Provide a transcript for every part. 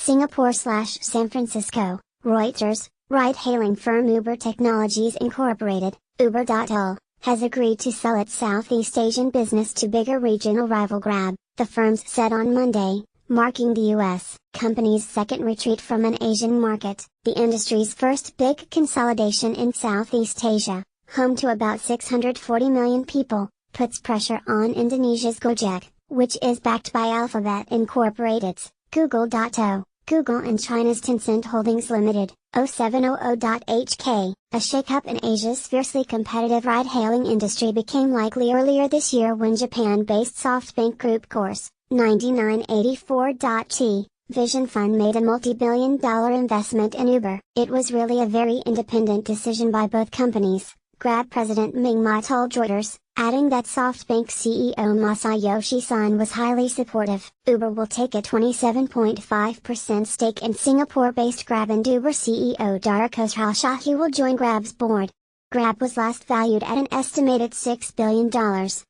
Singapore/San Francisco. Reuters, ride-hailing firm Uber Technologies Incorporated, Uber.ul, has agreed to sell its Southeast Asian business to bigger regional rival Grab, the firms said on Monday, marking the U.S. company's second retreat from an Asian market. The industry's first big consolidation in Southeast Asia, home to about 640 million people, puts pressure on Indonesia's Gojek, which is backed by Alphabet Incorporated's Google.io, Google and China's Tencent Holdings Limited, 0700.HK. A shakeup in Asia's fiercely competitive ride-hailing industry became likely earlier this year when Japan-based SoftBank Group Corp. 9984.T. Vision Fund made a multi-billion-dollar investment in Uber. It was really a very independent decision by both companies, Grab President Ming Ma told Reuters, adding that SoftBank CEO Masayoshi Son was highly supportive. Uber will take a 27.5% stake in Singapore-based Grab, and Uber CEO Dara Khosrowshahi will join Grab's board. Grab was last valued at an estimated $6 billion.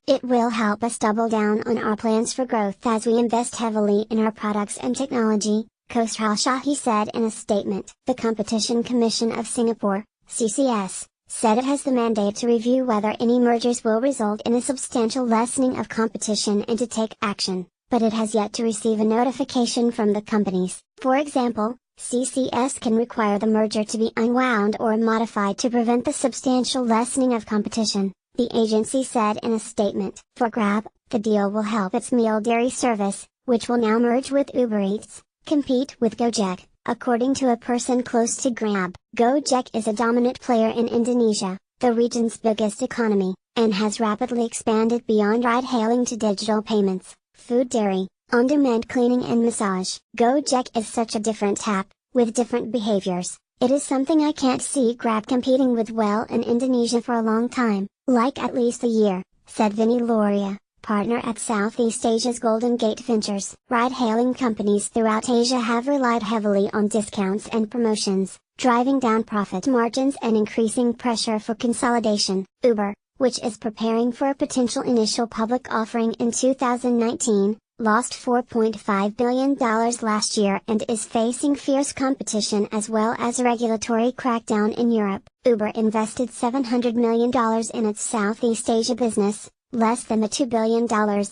It will help us double down on our plans for growth as we invest heavily in our products and technology, Khosrowshahi said in a statement. The Competition Commission of Singapore, CCS, said it has the mandate to review whether any mergers will result in a substantial lessening of competition and to take action, but it has yet to receive a notification from the companies. For example, CCS can require the merger to be unwound or modified to prevent the substantial lessening of competition, the agency said in a statement. For Grab, the deal will help its meal delivery service, which will now merge with Uber Eats, compete with Gojek, according to a person close to Grab. Gojek is a dominant player in Indonesia, the region's biggest economy, and has rapidly expanded beyond ride-hailing to digital payments, food delivery, on-demand cleaning and massage. Gojek is such a different tap, with different behaviors. It is something I can't see Grab competing with well in Indonesia for a long time, like at least a year, said Vinny Loria, partner at Southeast Asia's Golden Gate Ventures. Ride-hailing companies throughout Asia have relied heavily on discounts and promotions, driving down profit margins and increasing pressure for consolidation. Uber, which is preparing for a potential initial public offering in 2019, lost $4.5 billion last year and is facing fierce competition as well as a regulatory crackdown in Europe. Uber invested $700 million in its Southeast Asia business, less than the $2 billion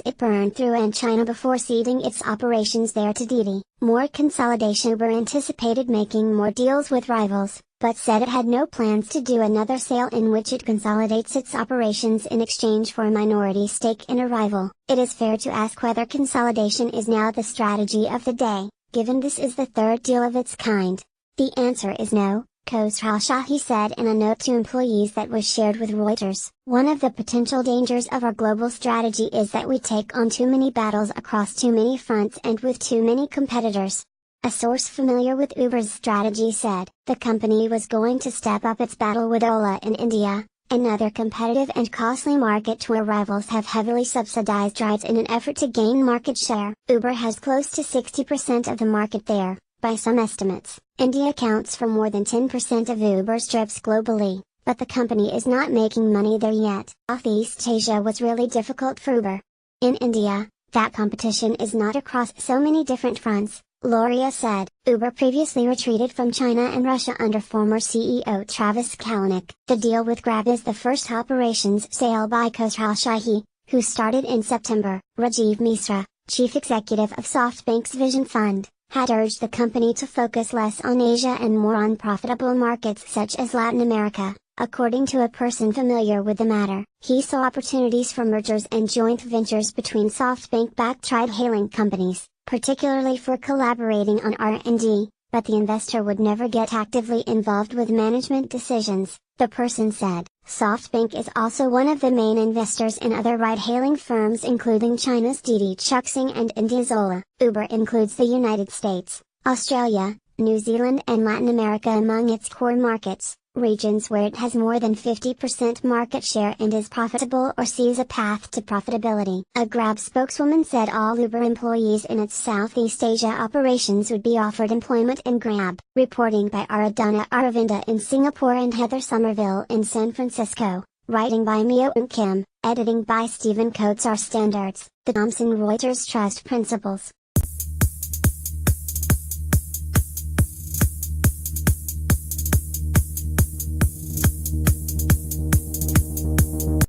it burned through in China before ceding its operations there to Didi. More consolidation. Uber anticipated making more deals with rivals, but said it had no plans to do another sale in which it consolidates its operations in exchange for a minority stake in a rival. It is fair to ask whether consolidation is now the strategy of the day, given this is the third deal of its kind. The answer is no, Khosrowshahi said in a note to employees that was shared with Reuters. One of the potential dangers of our global strategy is that we take on too many battles across too many fronts and with too many competitors. A source familiar with Uber's strategy said, the company was going to step up its battle with Ola in India, another competitive and costly market where rivals have heavily subsidized rides in an effort to gain market share. Uber has close to 60% of the market there, by some estimates. India accounts for more than 10% of Uber's trips globally, but the company is not making money there yet. Southeast Asia was really difficult for Uber. In India, that competition is not across so many different fronts, Loria said. Uber previously retreated from China and Russia under former CEO Travis Kalanick. The deal with Grab is the first operations sale by Khosrowshahi, who started in September. Rajiv Misra, chief executive of SoftBank's Vision Fund, had urged the company to focus less on Asia and more on profitable markets such as Latin America, according to a person familiar with the matter. He saw opportunities for mergers and joint ventures between SoftBank-backed ride-hailing companies, particularly for collaborating on R&D, but the investor would never get actively involved with management decisions, the person said. SoftBank is also one of the main investors in other ride-hailing firms including China's Didi Chuxing and India's Ola. Uber includes the United States, Australia, New Zealand and Latin America among its core markets, regions where it has more than 50% market share and is profitable or sees a path to profitability. A Grab spokeswoman said all Uber employees in its Southeast Asia operations would be offered employment in Grab. Reporting by Aradhana Aravinda in Singapore and Heather Somerville in San Francisco. Writing by Mio Kim. Editing by Stephen Coates. Our standards. The Thomson Reuters Trust Principles.